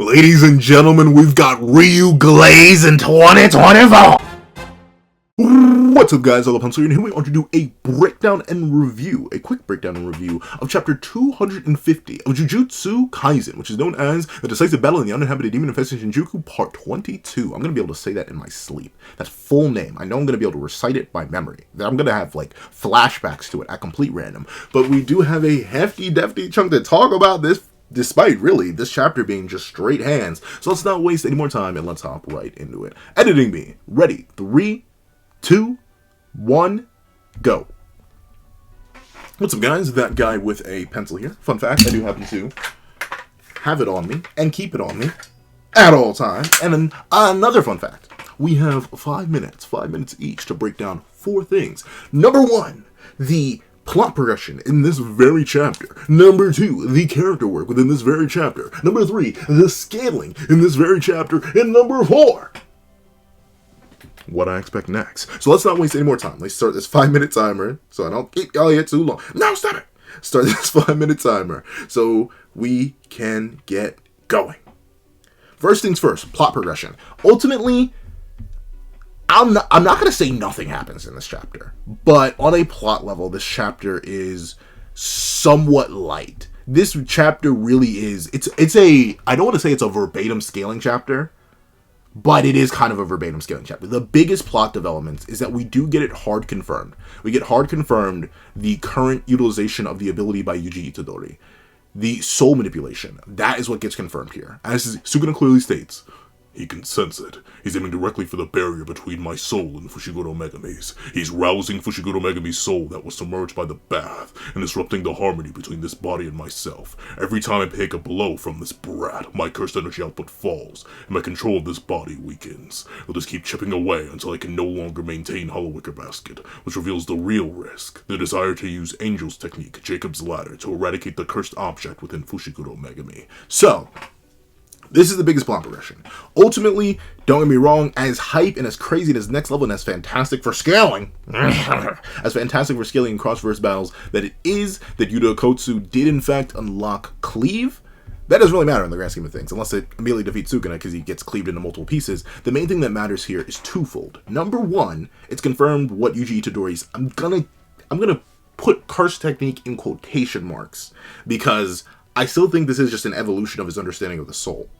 Ladies and gentlemen, we've got Ryu Glaze in 2024! What's up guys, all Pencil, and here we are to do a breakdown and review, a quick breakdown and review of chapter 250 of Jujutsu Kaisen, which is known as The Decisive Battle in the Uninhabited Demon Infested Shinjuku Part 22. I'm going to be able to say that in my sleep. That's full name. I know I'm going to be able to recite it by memory. I'm going to have like flashbacks to it at complete random. But we do have a hefty, defty chunk to talk about this, despite really this chapter being just straight hands. So let's not waste any more time and let's hop right into it. Editing me. Ready. 3, 2, 1, go. What's up guys, that guy with a pencil here. Fun fact, I do happen to have it on me and keep it on me at all times. And then another fun fact, we have 5 minutes each to break down 4 things. Number 1, the plot progression in this very chapter. Number 2, the character work within this very chapter. Number 3, the scaling in this very chapter. And number 4, what I expect next. So let's not waste any more time. Let's start this 5-minute timer so I don't keep y'all here too long. No, stop it! Start this 5-minute timer so we can get going. First things first, plot progression. Ultimately, I'm not going to say nothing happens in this chapter, but on a plot level, this chapter is somewhat light. This chapter really is, I don't want to say it's a verbatim scaling chapter, but it is kind of a verbatim scaling chapter. The biggest plot developments is that we do get it hard confirmed. We get hard confirmed the current utilization of the ability by Yuji Itadori. The soul manipulation, that is what gets confirmed here. As Sukuna clearly states, he can sense it. He's aiming directly for the barrier between my soul and Fushiguro Megami's. He's rousing Fushiguro Megami's soul that was submerged by the bath and disrupting the harmony between this body and myself. Every time I take a blow from this brat, my cursed energy output falls, and my control of this body weakens. I'll just keep chipping away until I can no longer maintain Hollow Wicker Basket, which reveals the real risk, the desire to use Angel's technique, Jacob's Ladder, to eradicate the cursed object within Fushiguro Megami. So, this is the biggest plot progression. Ultimately, don't get me wrong, as hype and as crazy and as next level and as fantastic for scaling, as fantastic for scaling in cross-verse battles that it is that Yuta Okotsu did in fact unlock Cleave, that doesn't really matter in the grand scheme of things, unless it immediately defeats Sukuna because he gets cleaved into multiple pieces. The main thing that matters here is twofold. Number 1, it's confirmed what Yuji Itadori's, I'm gonna put curse technique in quotation marks, because I still think this is just an evolution of his understanding of the soul.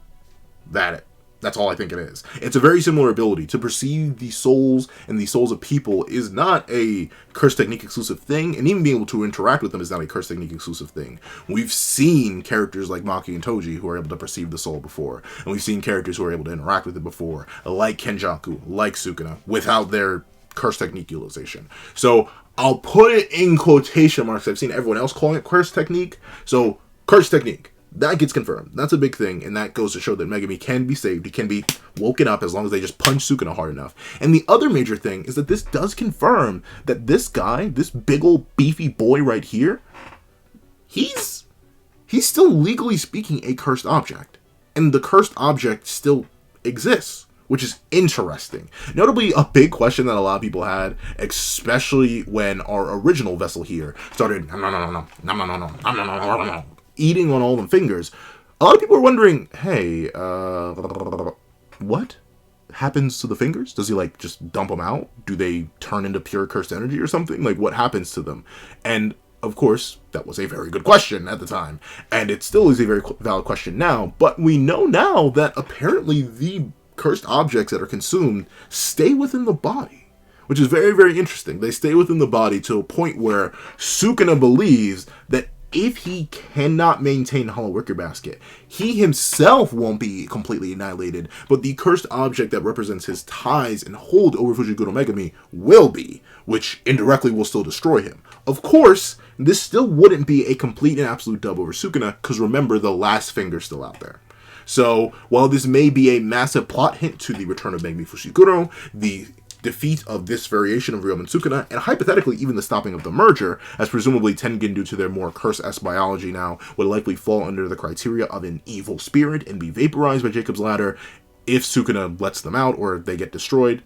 That's all I think it is. It's a very similar ability. To perceive the souls and the souls of people is not a curse technique exclusive thing, and even being able to interact with them is not a curse technique exclusive thing. We've seen characters like Maki and Toji who are able to perceive the soul before, and we've seen characters who are able to interact with it before, like Kenjaku, like Sukuna, without their curse technique utilization. So I'll put it in quotation marks. I've seen everyone else calling it curse technique. So curse technique, that gets confirmed. That's a big thing, and that goes to show that Megami can be saved. He can be woken up as long as they just punch Sukuna hard enough. And the other major thing is that this does confirm that this guy, this big old beefy boy right here, he's still legally speaking a cursed object. And the cursed object still exists, which is interesting. Notably, a big question that a lot of people had, especially when our original vessel here started eating on all the fingers. A lot of people are wondering, hey, what happens to the fingers? Does he like just dump them out? Do they turn into pure cursed energy or something? Like, what happens to them? And of course, that was a very good question at the time, and it still is a very valid question now, but we know now that apparently the cursed objects that are consumed stay within the body, which is very, very interesting. They stay within the body to a point where Sukuna believes that if he cannot maintain Hollow Wicker Basket, he himself won't be completely annihilated, but the cursed object that represents his ties and hold over Fushiguro Megami will be, which indirectly will still destroy him. Of course, this still wouldn't be a complete and absolute dub over Sukuna, because remember, the last finger's still out there. So, while this may be a massive plot hint to the return of Megami Fushiguro, the defeat of this variation of Ryoma and Sukuna, and hypothetically even the stopping of the merger, as presumably Tengen, due to their more curse-esque biology now, would likely fall under the criteria of an evil spirit and be vaporized by Jacob's Ladder if Sukuna lets them out or they get destroyed.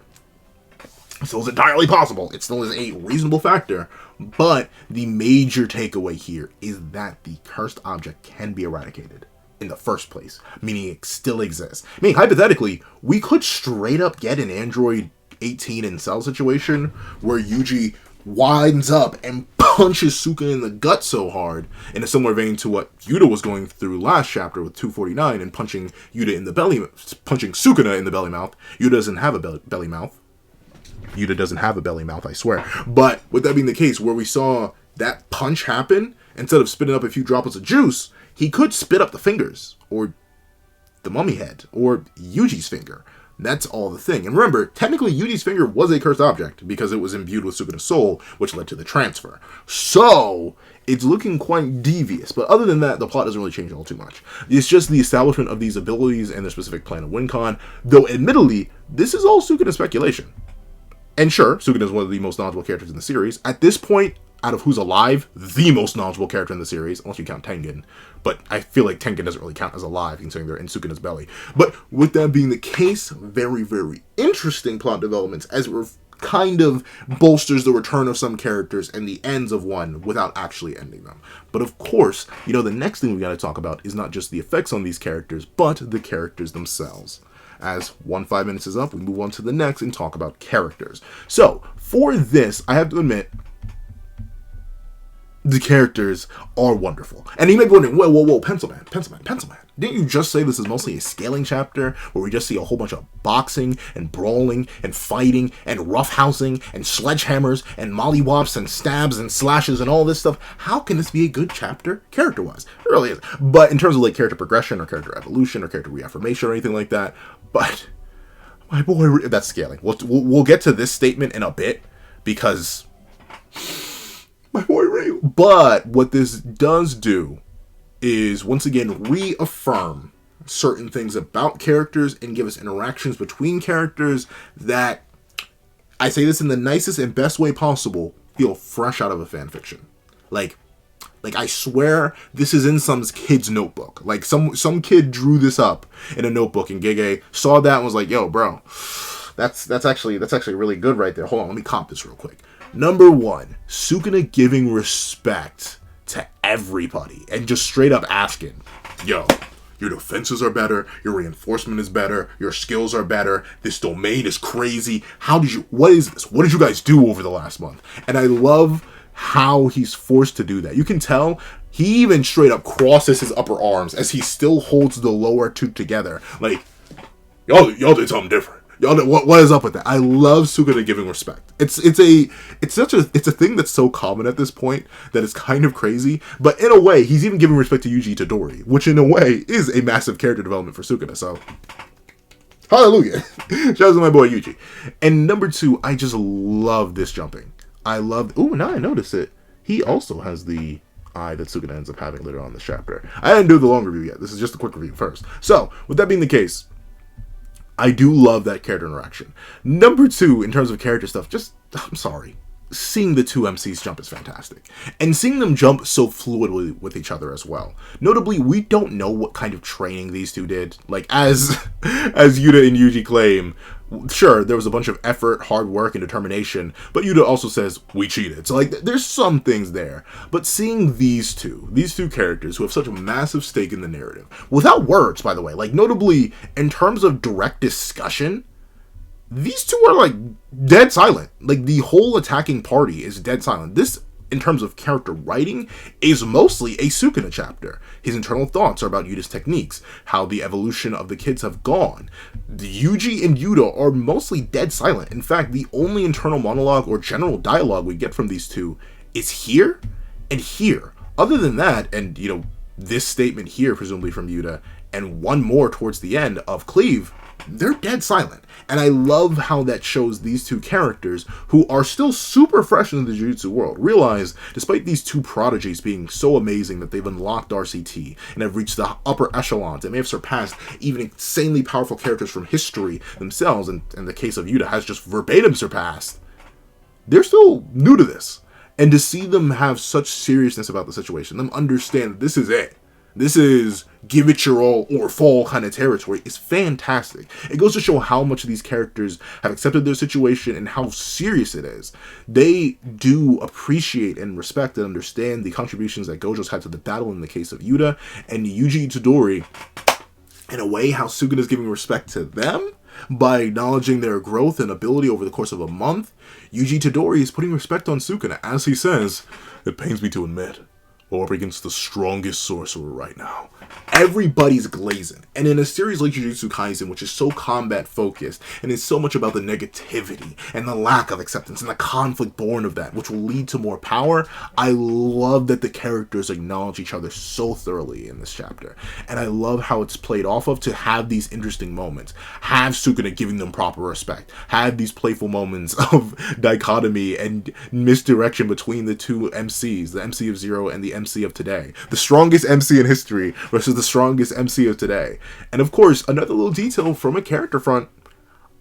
It still is entirely possible. It still is a reasonable factor, but the major takeaway here is that the cursed object can be eradicated. in the first place, meaning it still exists. Meaning, hypothetically, we could straight up get an Android 18 in Cell situation where Yuji winds up and punches Sukuna in the gut so hard, in a similar vein to what Yuta was going through last chapter with 249 and punching Sukuna in the belly mouth. Yuta doesn't have a belly mouth. Yuta doesn't have a belly mouth, I swear. But with that being the case, where we saw that punch happen, instead of spitting up a few droplets of juice, he could spit up the fingers, or the mummy head, or Yuji's finger. That's all the thing. And remember, technically Yuji's finger was a cursed object because it was imbued with Sukuna's soul, which led to the transfer. So, it's looking quite devious. But other than that, the plot doesn't really change all too much. It's just the establishment of these abilities and their specific plan of WinCon, though admittedly, this is all Sukuna speculation. And sure, Sukuna is one of the most knowledgeable characters in the series. At this point, out of who's alive, the most knowledgeable character in the series, unless you count Tengen. But I feel like Tengen doesn't really count as alive, considering they're in Sukuna's belly. But with that being the case, very, very interesting plot developments, as it kind of bolsters the return of some characters and the ends of one without actually ending them. But of course, the next thing we got to talk about is not just the effects on these characters, but the characters themselves. As 5 minutes is up, we move on to the next and talk about characters. So, for this, I have to admit, the characters are wonderful. And you may be wondering, whoa, Pencil Man. Didn't you just say this is mostly a scaling chapter where we just see a whole bunch of boxing and brawling and fighting and roughhousing and sledgehammers and mollywops and stabs and slashes and all this stuff? How can this be a good chapter character-wise? It really is. But in terms of like character progression or character evolution or character reaffirmation or anything like that, but my boy, that's scaling. We'll get to this statement in a bit because my boy Ryu. But what this does do is, once again, reaffirm certain things about characters and give us interactions between characters that, I say this in the nicest and best way possible, feel fresh out of a fanfiction. Like I swear this is in some kid's notebook. Like some kid drew this up in a notebook and Gege saw that and was like, yo, bro, that's actually really good right there. Hold on, let me comp this real quick. Number 1, Sukuna giving respect to everybody and just straight up asking, yo, your defenses are better, your reinforcement is better, your skills are better, this domain is crazy, what is this? What did you guys do over the last month? And I love how he's forced to do that. You can tell he even straight up crosses his upper arms as he still holds the lower two together. Like, y'all did something different. What is up with that? I love Sukuna giving respect. It's a thing that's so common at this point that it's kind of crazy. But in a way, he's even giving respect to Yuji Itadori, which in a way is a massive character development for Sukuna. So, hallelujah! Shout out to my boy Yuji. And number 2, I just love this jumping. Now I notice it. He also has the eye that Sukuna ends up having later on in this chapter. I didn't do the long review yet. This is just a quick review first. So, with that being the case, I do love that character interaction. Number 2, in terms of character stuff, I'm sorry. Seeing the two MCs jump is fantastic. And seeing them jump so fluidly with each other as well. Notably, we don't know what kind of training these two did. Like, as Yuta and Yuji claim, sure, there was a bunch of effort, hard work, and determination, but Yuta also says, we cheated. So, like, there's some things there. But seeing these two characters who have such a massive stake in the narrative, without words, by the way, like, notably, in terms of direct discussion, these two are, like, dead silent. Like, the whole attacking party is dead silent. This, in terms of character writing, is mostly a Sukuna chapter. His internal thoughts are about Yuta's techniques, how the evolution of the kids have gone. The Yuji and Yuta are mostly dead silent. In fact, the only internal monologue or general dialogue we get from these two is here and here. Other than that, and, this statement here, presumably from Yuta, and one more towards the end of Cleave, they're dead silent. And I love how that shows these two characters, who are still super fresh in the Jujutsu world, realize, despite these two prodigies being so amazing that they've unlocked RCT and have reached the upper echelons and may have surpassed even insanely powerful characters from history themselves, and in the case of Yuta has just verbatim surpassed, they're still new to this. And to see them have such seriousness about the situation, them understand that this is it. This is give it your all or fall kind of territory. It's fantastic. It goes to show how much these characters have accepted their situation and how serious it is. They do appreciate and respect and understand the contributions that Gojo's had to the battle in the case of Yuta and Yuji Itadori. In a way, how Sukuna is giving respect to them by acknowledging their growth and ability over the course of a month. Yuji Itadori is putting respect on Sukuna as he says, "It pains me to admit, we're up against the strongest sorcerer right now." Everybody's glazing. And in a series like Jujutsu Kaisen, which is so combat focused, and is so much about the negativity and the lack of acceptance and the conflict born of that, which will lead to more power, I love that the characters acknowledge each other so thoroughly in this chapter. And I love how it's played off of to have these interesting moments. Have Sukuna giving them proper respect. Have these playful moments of dichotomy and misdirection between the two MCs, the MC of Zero and the MC of today. The strongest MC in history versus the strongest MC of today. And of course, another little detail from a character front,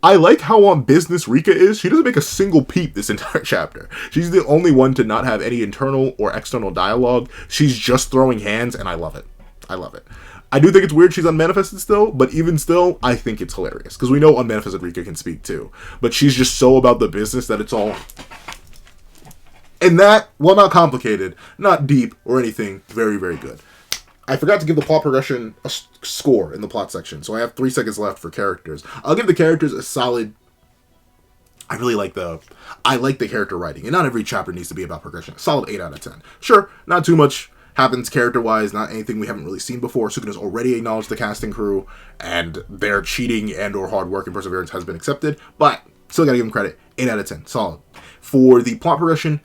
I like how on business Rika is. She doesn't make a single peep this entire chapter. She's the only one to not have any internal or external dialogue. She's just throwing hands, and I love it. I love it. I do think it's weird she's unmanifested still, but even still, I think it's hilarious. Because we know unmanifested Rika can speak too. But she's just so about the business that it's all... And that, well, not complicated, not deep or anything, very, very good. I forgot to give the plot progression a score in the plot section, so I have 3 seconds left for characters. I'll give the characters a solid... I like the character writing, and not every chapter needs to be about progression. A solid 8 out of 10. Sure, not too much happens character-wise, not anything we haven't really seen before. Sukuna's already acknowledged the casting crew, and their cheating and or hard work and perseverance has been accepted, but still gotta give them credit. 8 out of 10, solid. For the plot progression,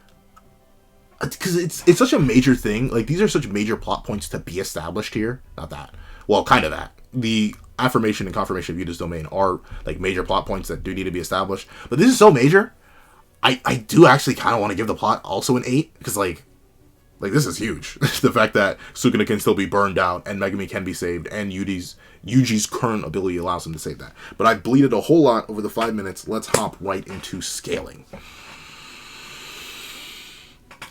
because it's such a major thing. Like, these are such major plot points to be established here. Not that. Well, kind of that. The affirmation and confirmation of Yuta's domain are, like, major plot points that do need to be established. But this is so major, I do actually kind of want to give the plot also an 8. Because, like, this is huge. The fact that Sukuna can still be burned out, and Megumi can be saved, and Yuji's current ability allows him to save that. But I bleated a whole lot over the 5 minutes. Let's hop right into scaling.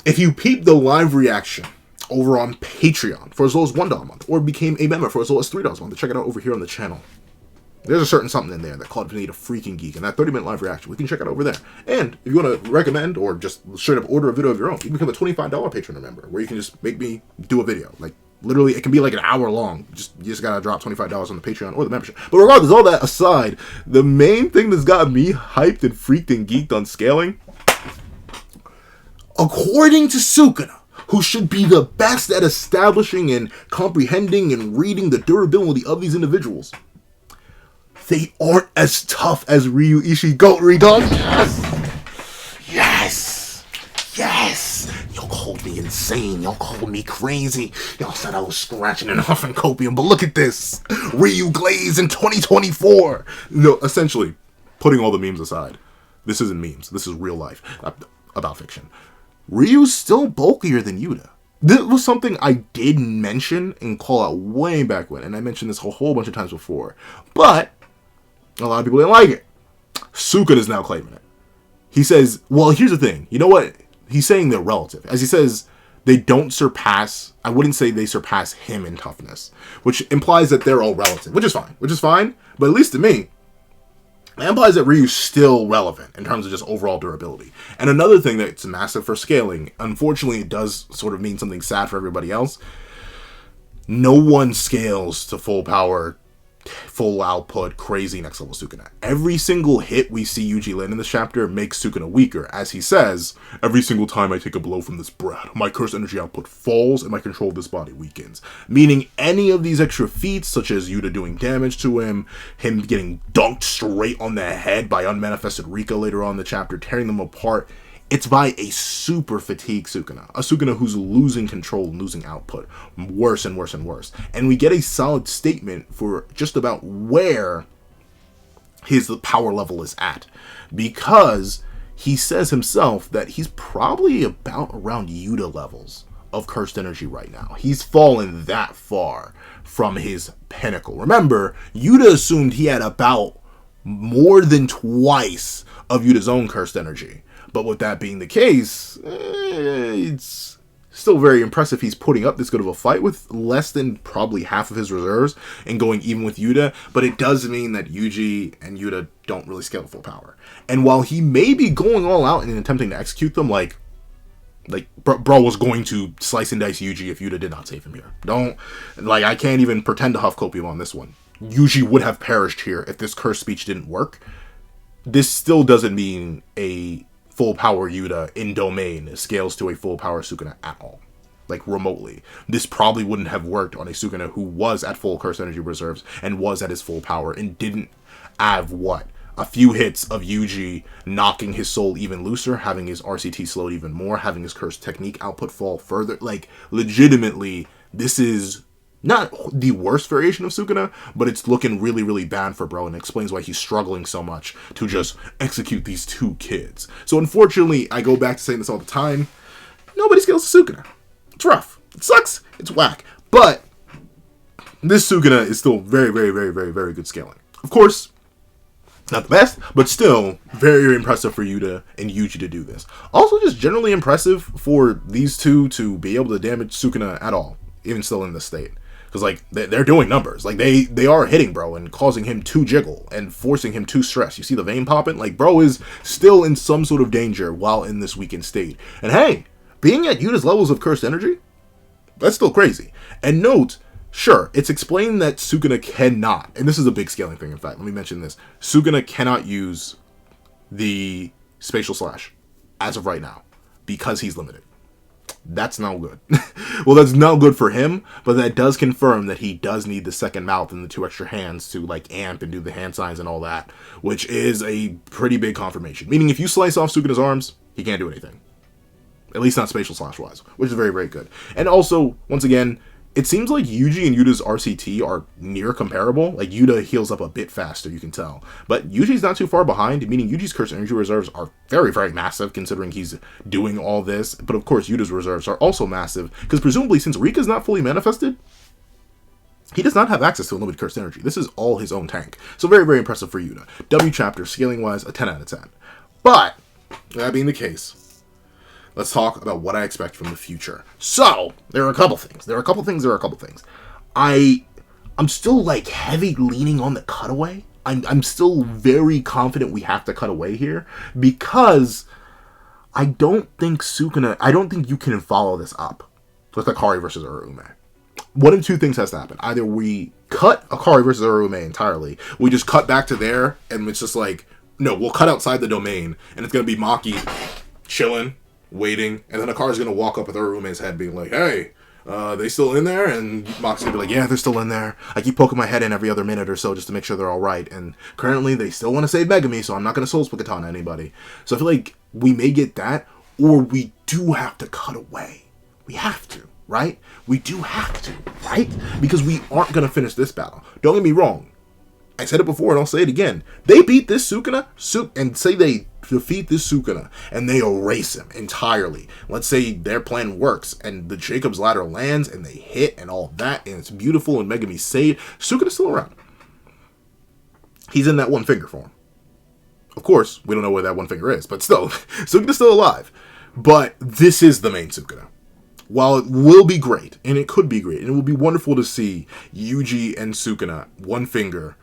If you peep the live reaction over on Patreon for as low as $1 a month, or became a member for as low as $3 a month, check it out over here on the channel. There's a certain something in there that called me a freaking geek, and that 30-minute live reaction, we can check it out over there. And if you want to recommend or just straight up order a video of your own, you can become a $25 Patreon member, where you can just make me do a video. Like, literally, it can be like an hour long. You just gotta drop $25 on the Patreon or the membership. But regardless, all that aside, the main thing that's got me hyped and freaked and geeked on scaling, according to Sukuna, who should be the best at establishing and comprehending and reading the durability of these individuals, they aren't as tough as Ryu Ishigami does. Yes! Yes! Y'all called me insane. Y'all called me crazy. Y'all said I was scratching and huffing copium, but look at this. Ryu Glaze in 2024. No, essentially, putting all the memes aside, this isn't memes. This is real life about fiction. Ryu's still bulkier than Yuta. This was something I did mention and call out way back when, and I mentioned this a whole bunch of times before, but a lot of people didn't like it. Sukuna is now claiming it. He says, well, here's the thing. You know what? He's saying they're relative. As he says, they don't surpass, I wouldn't say they surpass him in toughness, which implies that they're all relative, which is fine, but at least to me, that implies that Ryu's still relevant in terms of just overall durability. And another thing that's massive for scaling, unfortunately it does sort of mean something sad for everybody else, no one scales to full power, full output, crazy next level Sukuna. Every single hit we see Yuji land in this chapter makes Sukuna weaker. As he says, every single time I take a blow from this brat, my cursed energy output falls and my control of this body weakens. Meaning any of these extra feats, such as Yuta doing damage to him getting dunked straight on the head by unmanifested Rika later on in the chapter, tearing them apart, it's by a super fatigued Sukuna. A Sukuna who's losing control and losing output. Worse and worse and worse. And we get a solid statement for just about where his power level is at. Because he says himself that he's probably about around Yuta levels of cursed energy right now. He's fallen that far from his pinnacle. Remember, Yuta assumed he had about more than twice of Yuta's own cursed energy. But with that being the case, it's still very impressive he's putting up this good of a fight with less than probably half of his reserves and going even with YUTA, but it does mean that Yuji and YUTA don't really scale to full power. And while he may be going all out and attempting to execute them, like bro was going to slice and dice Yuji if YUTA did not save him here. I can't even pretend to huff copium on this one. Yuji would have perished here if this cursed speech didn't work. This still doesn't mean a full power YUTA in domain scales to a full power Sukuna at all. Like, remotely. This probably wouldn't have worked on a Sukuna who was at full curse energy reserves and was at his full power and didn't have, a few hits of Yuji knocking his soul even looser, having his RCT slowed even more, having his curse technique output fall further. Like, legitimately, this is not the worst variation of Sukuna, but it's looking really, really bad for bro, and explains why he's struggling so much to just execute these two kids. So unfortunately, I go back to saying this all the time, nobody scales to Sukuna. It's rough. It sucks. It's whack. But this Sukuna is still very, very, very, very, very good scaling. Of course, not the best, but still very, very impressive for YUTA and Yuji to do this. Also just generally impressive for these two to be able to damage Sukuna at all, even still in this state. Because, like, they're doing numbers. Like, they are hitting bro and causing him to jiggle and forcing him to stress. You see the vein popping? Like, bro is still in some sort of danger while in this weakened state. And hey, being at YUTA's levels of cursed energy, that's still crazy. And note, sure, it's explained that Sukuna cannot, and this is a big scaling thing, in fact, let me mention this. Sukuna cannot use the spatial slash as of right now because he's limited. That's not good. Well, that's not good for him, but that does confirm that he does need the second mouth and the 2 extra hands to, like, amp and do the hand signs and all that, which is a pretty big confirmation. Meaning, if you slice off Sukuna's arms, he can't do anything. At least not spatial slash wise, which is very, very good. And also, once again, it seems like Yuji and YUTA's RCT are near comparable. Like, YUTA heals up a bit faster, you can tell. But Yuji's not too far behind, meaning Yuji's curse energy reserves are very, very massive, considering he's doing all this. But of course, YUTA's reserves are also massive, because presumably, since Rika's not fully manifested, he does not have access to unlimited cursed energy. This is all his own tank. So very, very impressive for YUTA. W chapter, scaling-wise, a 10 out of 10. But, that being the case, let's talk about what I expect from the future. So, there are a couple things. I'm still, like, heavy leaning on the cutaway. I'm still very confident we have to cut away here, because I don't think you can follow this up with Akari versus Uruume. One of two things has to happen. Either we cut Akari versus Uruume entirely, we just cut back to there, and it's just like, no, we'll cut outside the domain, and it's going to be Maki chilling, waiting, and then Akari's gonna walk up with Uruume's head being like, hey, they still in there? And Maki's gonna be like, yeah, they're still in there. I keep poking my head in every other minute or so just to make sure they're alright, and currently they still want to save Megami, so I'm not gonna soul split katana anybody. So I feel like we may get that, or we do have to cut away. We have to, right? We do have to, right? Because we aren't gonna finish this battle. Don't get me wrong. I said it before and I'll say it again. They beat this Sukuna, and say they defeat this Sukuna, and they erase him entirely. Let's say their plan works, and the Jacob's Ladder lands, and they hit, and all that, and it's beautiful, and Megami's saved. Sukuna's still around. He's in that one finger form. Of course, we don't know where that one finger is, but still, Sukuna's still alive. But this is the main Sukuna. While it will be great, and it could be great, and it will be wonderful to see Yuji and Sukuna, one finger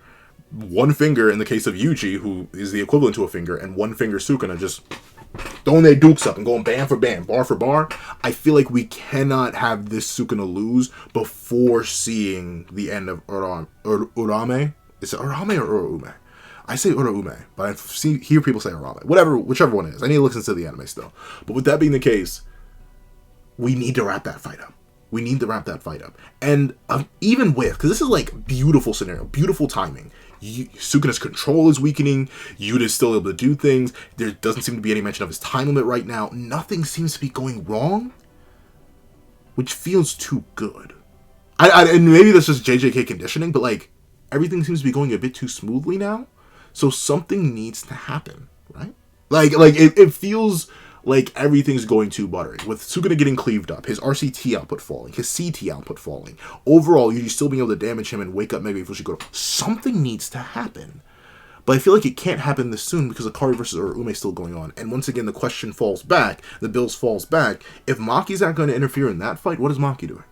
in the case of Yuji, who is the equivalent to a finger, and one finger Sukuna just throwing their dukes up and going bam for bam, bar for bar. I feel like we cannot have this Sukuna lose before seeing the end of Urame. Is it Urame or Uruume? I say Uruume, but I hear people say Urame. Whichever one it is. I need to listen to the anime still. But with that being the case, we need to wrap that fight up. And even with, because this is like beautiful scenario, beautiful timing. Sukuna's control is weakening. Yuta's still able to do things. There doesn't seem to be any mention of his time limit right now. Nothing seems to be going wrong, which feels too good. And maybe that's just JJK conditioning, but like everything seems to be going a bit too smoothly now. So something needs to happen, right? Like it feels like everything's going too buttery. With Sukuna getting cleaved up, his RCT output falling, his CT output falling. Overall, you're still being able to damage him and wake up Mega before she goes. Something needs to happen. But I feel like it can't happen this soon because Akari versus Urume is still going on. And once again, the question falls back, the bills falls back. If Maki's not going to interfere in that fight, what is Maki doing?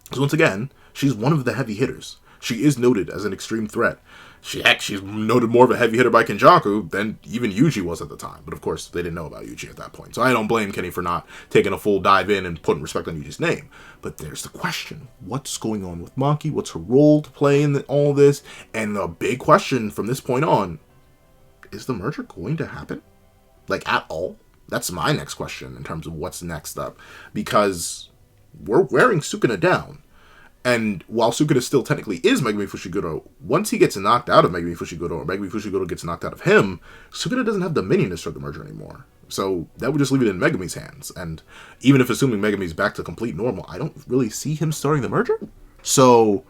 Because once again, she's one of the heavy hitters. She is noted as an extreme threat. She's noted more of a heavy hitter by Kenjaku than even Yuji was at the time. But of course, they didn't know about Yuji at that point. So I don't blame Kenny for not taking a full dive in and putting respect on Yuji's name. But there's the question. What's going on with Maki? What's her role to play in all this? And the big question from this point on, is the merger going to happen? Like, at all? That's my next question in terms of what's next up. Because we're wearing Sukuna down. And while Sukuna still technically is Megumi Fushiguro, once he gets knocked out of Megumi Fushiguro, or Megumi Fushiguro gets knocked out of him, Sukuna doesn't have dominion to start the merger anymore. So that would just leave it in Megumi's hands. And even if assuming Megumi's back to complete normal, I don't really see him starting the merger. So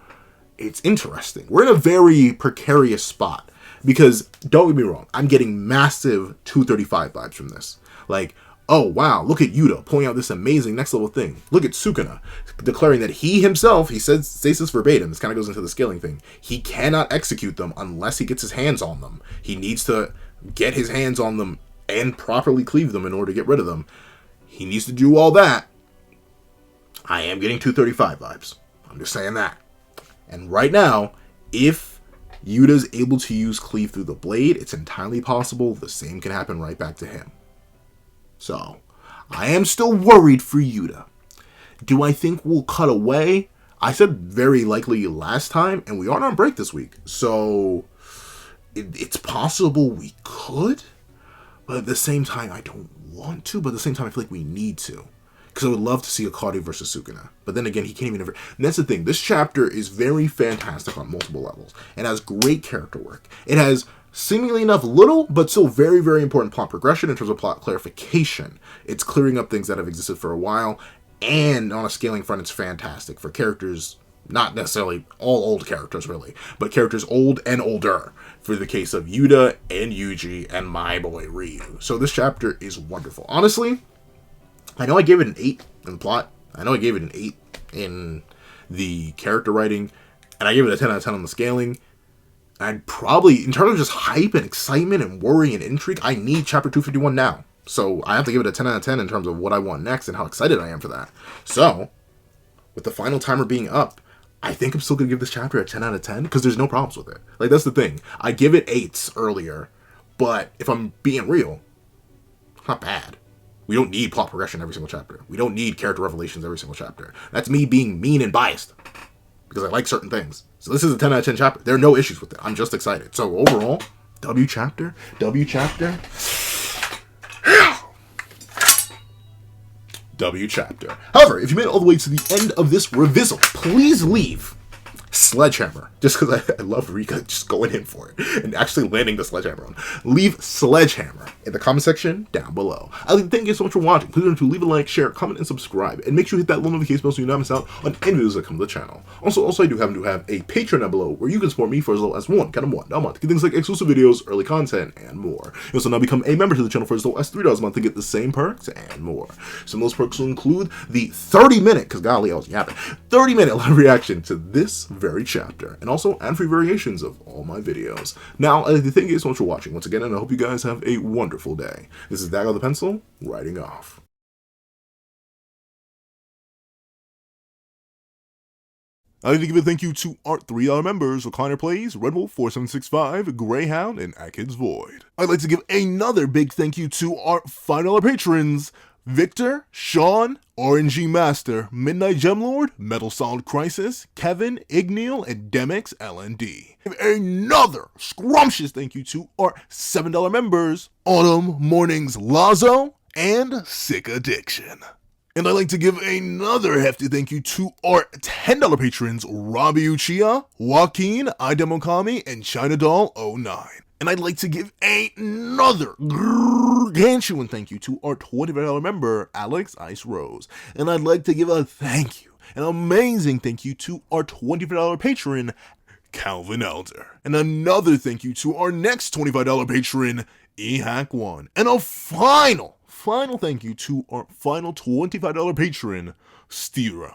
it's interesting. We're in a very precarious spot. Because, don't get me wrong, I'm getting massive 235 vibes from this. Like, oh wow, look at Yuta pulling out this amazing next level thing. Look at Sukuna declaring that he himself, he says this verbatim, this kind of goes into the scaling thing, he cannot execute them unless he gets his hands on them. He needs to get his hands on them and properly cleave them in order to get rid of them. He needs to do all that. I am getting 235 vibes. I'm just saying that. And right now, if Yuta's able to use cleave through the blade, it's entirely possible the same can happen right back to him. So, I am still worried for Yuta. Do I think we'll cut away? I said very likely last time, and we aren't on break this week. So, it's possible we could, but at the same time, I don't want to, but at the same time, I feel like we need to. Because I would love to see Akari versus Sukuna. But then again, he can't even... And that's the thing. This chapter is very fantastic on multiple levels. It has great character work. It has... seemingly enough little, but still very, very important plot progression in terms of plot clarification. It's clearing up things that have existed for a while, and on a scaling front, it's fantastic for characters, not necessarily all old characters, really, but characters old and older, for the case of Yuta and Yuji and my boy Ryu. So this chapter is wonderful. Honestly, I know I gave it an 8 in the plot. I know I gave it an 8 in the character writing, and I gave it a 10 out of 10 on the scaling. I'd probably, in terms of just hype and excitement and worry and intrigue, I need chapter 251 now. So I have to give it a 10 out of 10 in terms of what I want next and how excited I am for that. So, with the final timer being up, I think I'm still going to give this chapter a 10 out of 10 because there's no problems with it. Like, that's the thing. I give it 8s earlier, but if I'm being real, it's not bad. We don't need plot progression every single chapter. We don't need character revelations every single chapter. That's me being mean and biased because I like certain things. So this is a 10 out of 10 chapter. There are no issues with it. I'm just excited. So overall, W chapter. W chapter. However, if you made it all the way to the end of this revival, please leave Sledgehammer. Just because I love Rika just going in for it and actually landing the Sledgehammer on. Leave Sledgehammer in the comment section down below. I'd like to thank you so much for watching. Please remember to leave a like, share, comment, and subscribe. And make sure you hit that little notification bell so you don't miss out on any videos that come to the channel. Also, I do happen to have a Patreon down below where you can support me for as little as $1 a month. Get things like exclusive videos, early content, and more. You also now become a member to the channel for as little as $3 a month to get the same perks and more. Some of those perks will include the 30-minute, because golly, I was yapping, 30-minute live reaction to this very chapter, and also ad-free variations of all my videos. Now, I'd like to thank you so much for watching once again, and I hope you guys have a wonderful day. This is Dago the Pencil, writing off. I'd like to give a thank you to our $3 members, Recliner Plays, Red Wolf 4765, Greyhound, and Atkins Void. I'd like to give another big thank you to our $5 patrons, Victor, Sean, RNG Master, Midnight Gemlord, Metal Solid Crisis, Kevin, Igneal, and Demix LND. Another scrumptious thank you to our $7 members, Autumn, Mornings, Lazo, and Sick Addiction. And I'd like to give another hefty thank you to our $10 patrons, Robbie Uchiha, Joaquin, Idemokami, and China Doll 09. And I'd like to give another gargantuan thank you to our $25 member, Alex Ice Rose. And I'd like to give a thank you, an amazing thank you to our $25 patron, Calvin Elder. And another thank you to our next $25 patron, eHack1. And a final thank you to our final $25 patron, Stira.